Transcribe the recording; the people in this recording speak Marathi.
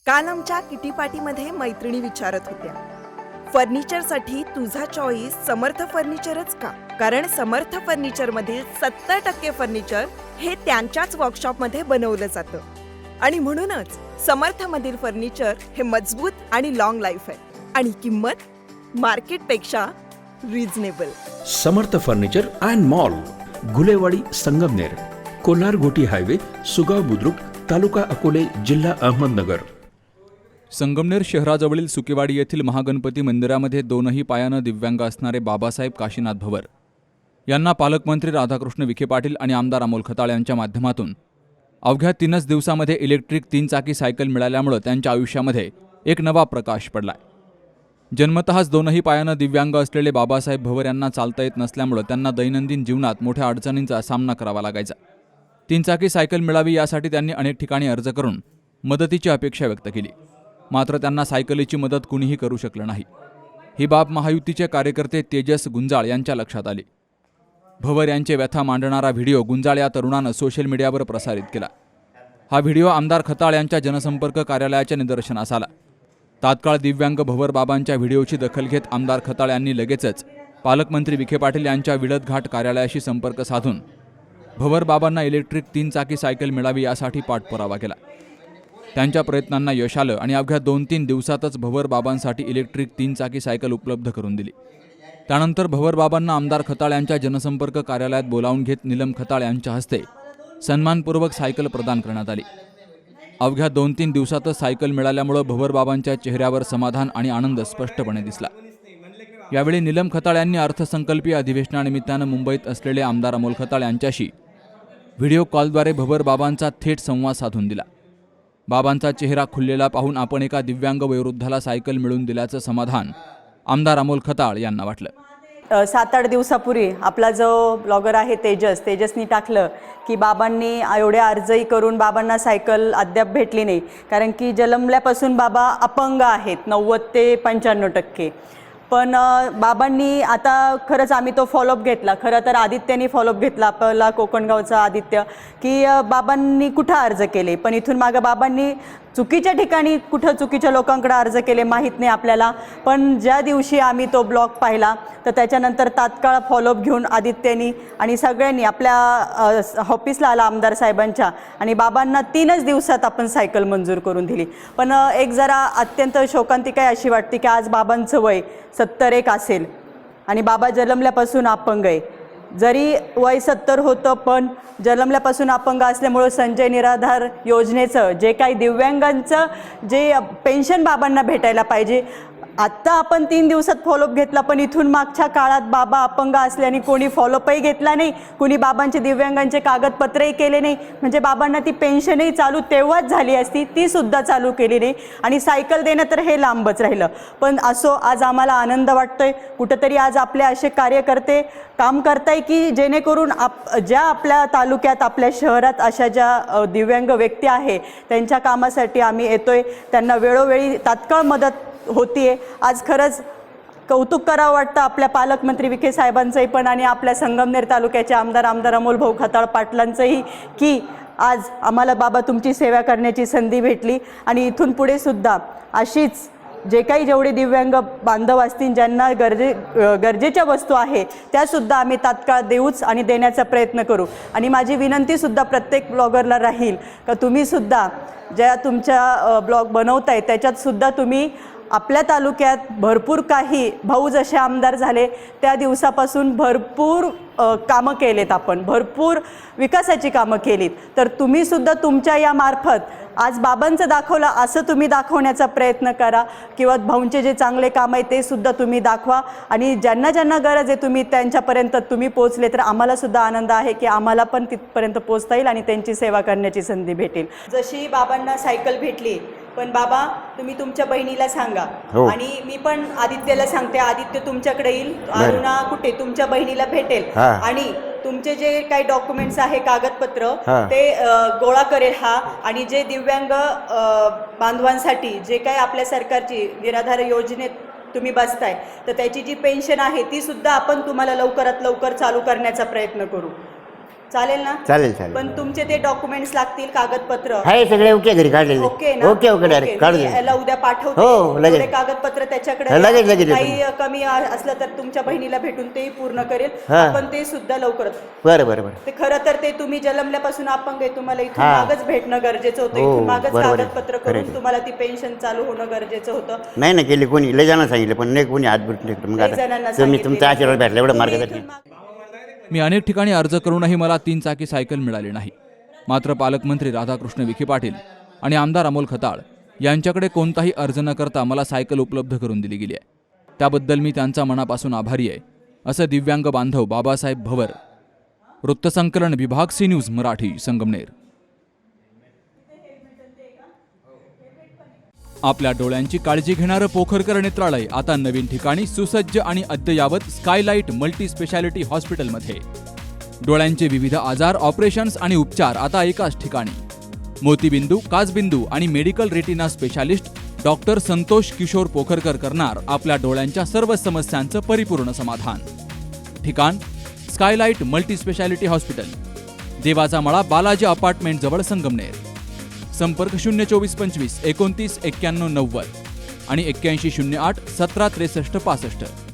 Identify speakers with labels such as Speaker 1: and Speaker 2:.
Speaker 1: काल आमच्या किटीपाटीमध्ये मैत्रिणी विचारत होत्या, फर्निचरसाठी तुझा चॉईस समर्थ फर्निचरच का? कारण समर्थ फर्निचरमधील 70% फर्निचर हे त्यांच्याच वर्कशॉपमध्ये बनवलं जातं आणि म्हणूनच समर्थमधील फर्निचर हे मजबूत आणि लॉंग लाईफ आहे आणि किंमत मार्केटपेक्षा reasonable.
Speaker 2: Samarth furniture and mall, Gulewadi, Sangamner, Kolhar गोटी हायवे, सुगाव बुद्रुक, तालुका अकोले, जिल्हा अहमदनगर.
Speaker 3: संगमनेर शहराजवळील सुकेवाडी येथील महागणपती मंदिरामध्ये दोनही पायानं दिव्यांग असणारे बाबासाहेब काशीनाथ भवर यांना पालकमंत्री राधाकृष्ण विखे पाटील आणि आमदार अमोल खताळ यांच्या माध्यमातून अवघ्या 3 दिवसामध्ये इलेक्ट्रिक 3 चाकी सायकल मिळाल्यामुळे त्यांच्या आयुष्यामध्ये एक नवा प्रकाश पडलाय. जन्मतःच दोनही पायानं दिव्यांग असलेले बाबासाहेब भवर यांना चालता येत नसल्यामुळे त्यांना दैनंदिन जीवनात मोठ्या अडचणींचा सामना करावा लागायचा. 3 चाकी सायकल मिळावी यासाठी त्यांनी अनेक ठिकाणी अर्ज करून मदतीची अपेक्षा व्यक्त केली. मात्र त्यांना सायकलीची मदत कुणीही करू शकलं नाही. ही बाब महायुतीचे कार्यकर्ते तेजस गुंजाळ यांच्या लक्षात आली. भवर यांचे व्यथा मांडणारा व्हिडिओ गुंजाळ या तरुणानं सोशल मीडियावर प्रसारित केला. हा व्हिडिओ आमदार खताळ यांच्या जनसंपर्क कार्यालयाच्या निदर्शनास आला. तात्काळ दिव्यांग भवर बाबांच्या व्हिडिओची दखल घेत आमदार खताळ यांनी लगेचच पालकमंत्री विखे पाटील यांच्या विळदघाट कार्यालयाशी संपर्क साधून भवर बाबांना इलेक्ट्रिक 3 चाकी सायकल मिळावी यासाठी पाठपुरावा केला. त्यांच्या प्रयत्नांना यश आलं आणि अवघ्या 2-3 दिवसातच भवर बाबांसाठी इलेक्ट्रिक 3 चाकी सायकल उपलब्ध करून दिली. त्यानंतर भवर बाबांना आमदार खताळ यांच्या जनसंपर्क कार्यालयात बोलावून घेत निलम खताळ यांच्या हस्ते सन्मानपूर्वक सायकल प्रदान करण्यात आली. अवघ्या 2-3 दिवसातच सायकल मिळाल्यामुळे भवर बाबांच्या चेहऱ्यावर समाधान आणि आनंद स्पष्टपणे दिसला. यावेळी निलम खताळ यांनी अर्थसंकल्पीय अधिवेशनानिमित्तानं मुंबईत असलेले आमदार अमोल खताळ यांच्याशी व्हिडिओ कॉलद्वारे भवर बाबांचा थेट संवाद साधून दिला. बाबांचा चेहरा खुललेला पाहून आपण एका दिव्यांग वयोवृद्धाला सायकल मिळवून दिल्याचं समाधान आमदार अमोल खताळ यांना वाटलं.
Speaker 4: 7-8 दिवसापूर्वी आपला जो ब्लॉगर आहे तेजसनी टाकलं की बाबांनी एवढे अर्जही करून बाबांना सायकल अद्याप भेटली नाही. कारण की जन्मल्यापासून बाबा अपंग आहेत 90 ते 95%. पण बाबांनी आता खरंच आम्ही तो फॉलोअप घेतला. खरं तर आदित्यनी फॉलोअप घेतला, आपला कोकणगावचा आदित्य, की बाबांनी कुठं अर्ज केले. पण इथून मागं बाबांनी चुकीच्या ठिकाणी कुठं चुकीच्या लोकांकडे अर्ज केले माहीत नाही आपल्याला. पण ज्या दिवशी आम्ही तो ब्लॉग पाहिला तर त्याच्यानंतर तात्काळ फॉलोअप घेऊन आदित्यनी आणि सगळ्यांनी आपल्या ऑफिसला आला आमदार साहेबांच्या आणि बाबांना 3च दिवसात आपण सायकल मंजूर करून दिली. पण एक जरा अत्यंत शोकांतिका अशी वाटते की आज बाबांचं वय 71 असेल आणि बाबा जन्मल्यापासून अपंग आहे. जरी वय 70 होतं पण जन्मल्यापासून अपंग असल्यामुळं संजय निराधार योजनेचं जे काही दिव्यांगांचं जे पेन्शन बाबांना भेटायला पाहिजे, आत्ता आपण 3 दिवसात फॉलोअप घेतला. पण इथून मागच्या काळात बाबा अपंग असल्याने कोणी फॉलोअपही घेतला नाही, कोणी बाबांचे दिव्यांगांचे कागदपत्रही केले नाही. म्हणजे बाबांना ती पेन्शनही चालू तेव्हाच झाली असती, ती सुद्धा चालू केली नाही आणि सायकल देणं तर हे लांबच राहिलं. पण असो, आज आम्हाला आनंद वाटतोय. कुठंतरी आज आपले असे कार्यकर्ते काम करताय की जेणेकरून ज्या आपल्या तालुक्यात आपल्या शहरात अशा ज्या दिव्यांग व्यक्ती आहे त्यांच्या कामासाठी आम्ही येतोय. त्यांना वेळोवेळी तात्काळ मदत होतीये. आज खरंच कौतुक करावं वाटतं आपल्या पालकमंत्री विखे साहेबांचंही पण आणि आपल्या संगमनेर तालुक्याचे आमदार अमोल भाऊ खताळ पाटलांचंही की आज आम्हाला बाबा तुमची सेवा करण्याची संधी भेटली आणि इथून पुढे सुद्धा अशीच जेवढे दिव्यांग बांधव असतील ज्यांना गरजेच्या वस्तू आहे त्यासुद्धा आम्ही तात्काळ देऊच आणि देण्याचा प्रयत्न करू. आणि माझी विनंतीसुद्धा प्रत्येक ब्लॉगरला राहील का तुम्हीसुद्धा ज्या तुमच्या ब्लॉग बनवताय त्याच्यातसुद्धा तुम्ही आपल्या तालुक्यात भरपूर काही भाऊ जसे आमदार झाले त्या दिवसापासून भरपूर कामं केलेत, आपण भरपूर विकासाची कामं केलीत. तर तुम्हीसुद्धा तुमच्या या मार्फत आज बाबांचं दाखवलं असं तुम्ही दाखवण्याचा प्रयत्न करा किंवा भाऊंचे जे चांगले काम आहे ते सुद्धा तुम्ही दाखवा आणि ज्यांना ज्यांना गरज आहे तुम्ही त्यांच्यापर्यंत तुम्ही पोचले तर आम्हालासुद्धा आनंद आहे की आम्हाला पण तिथपर्यंत पोचता येईल आणि त्यांची सेवा करण्याची संधी भेटेल. जशी बाबांना सायकल भेटली, पण बाबा तुम्ही तुमच्या बहिणीला सांगा आणि मी पण आदित्यला सांगते, आदित्य तुमच्याकडे येईल, अरुणा कुठे तुमच्या बहिणीला भेटेल आणि तुमचे जे काही डॉक्युमेंट्स आहे कागदपत्र ते गोळा करेल हा. आणि जे दिव्यांग बांधवांसाठी जे काही आपल्या सरकारची निराधार योजनेत तुम्ही बसताय तर त्याची जी पेन्शन आहे ती सुद्धा आपण तुम्हाला लवकरात लवकर चालू करण्याचा प्रयत्न करू. चालेल ना?
Speaker 5: चालेल चालेल.
Speaker 4: पण तुमचे ते डॉक्युमेंट्स लागतील, कागदपत्र.
Speaker 5: आहे सगळे ओके घरी काढलेले.
Speaker 4: ओके ना?
Speaker 5: ओके ओके डायरेक्ट काढू
Speaker 4: मी
Speaker 5: दे.
Speaker 4: याला उद्या पाठवते.
Speaker 5: हो, लगेच.
Speaker 4: थोडे कागदपत्र त्याच्याकडे
Speaker 5: हा, लगेच, लगेच
Speaker 4: काही
Speaker 5: येतो.
Speaker 4: कमी असलं तर तुमच्या बहिणीला भेटून तेही पूर्ण करेल.
Speaker 5: हा.
Speaker 4: आपण ते सुद्धा लवकरच.
Speaker 5: बरं बरं बरं.
Speaker 4: ते खरं तर ते तुम्ही जन्मल्यापासून अपंग आहे, तुम्हाला इथून
Speaker 5: हा.
Speaker 4: मागच भेटणं गरजेचं होतं.
Speaker 5: हो,
Speaker 4: इथून मागच
Speaker 5: बरोबर आहे.
Speaker 4: कागदपत्र
Speaker 5: खरं
Speaker 4: करून
Speaker 5: आहे.
Speaker 4: तुम्हाला ती पेन्शन चालू होणं गरजेचं होतं.
Speaker 5: नाही ना केली कोणी, लय जणांना सांगितलं पण नाही कोणी हात भेटले. मग
Speaker 4: लय जणांना
Speaker 5: आता तुम्ही
Speaker 4: सांगितले.
Speaker 5: तुमचा आशीर्वाद भेटला एवढं
Speaker 4: तुम्ही
Speaker 5: मार्गदर्शन.
Speaker 4: इथून माग-
Speaker 3: मी अनेक ठिकाणी अर्ज करूनही मला 3 चाकी सायकल मिळाली नाही. मात्र पालकमंत्री राधाकृष्ण विखे पाटील आणि आमदार अमोल खताळ यांच्याकडे कोणताही अर्ज न करता मला सायकल उपलब्ध करून दिली गेली आहे. त्याबद्दल मी त्यांचा मनापासून आभारी आहे, असं दिव्यांग बांधव बाबासाहेब भवर. वृत्तसंकलन विभाग, सी न्यूज मराठी, संगमनेर. आपल्या डोळ्यांची काळजी घेणारं पोखरकर नेत्रालय आता नवीन ठिकाणी सुसज्ज आणि अद्ययावत स्कायलाइट मल्टी स्पेशालिटी हॉस्पिटलमध्ये. डोळ्यांचे विविध आजार, ऑपरेशन्स आणि उपचार आता एकाच ठिकाणी. मोतीबिंदू, काचबिंदू आणि medical retina specialist doctor Santosh Kishor Pokharkar करणार आपल्या डोळ्यांच्या सर्व समस्यांचं परिपूर्ण समाधान. ठिकाण स्कायलाइट मल्टी स्पेशालिटी हॉस्पिटल, देवाचा मळा, बालाजी अपार्टमेंट जवळ, संगमनेर. संपर्क 02425 29 91 90 आणि 8108 17 63 65.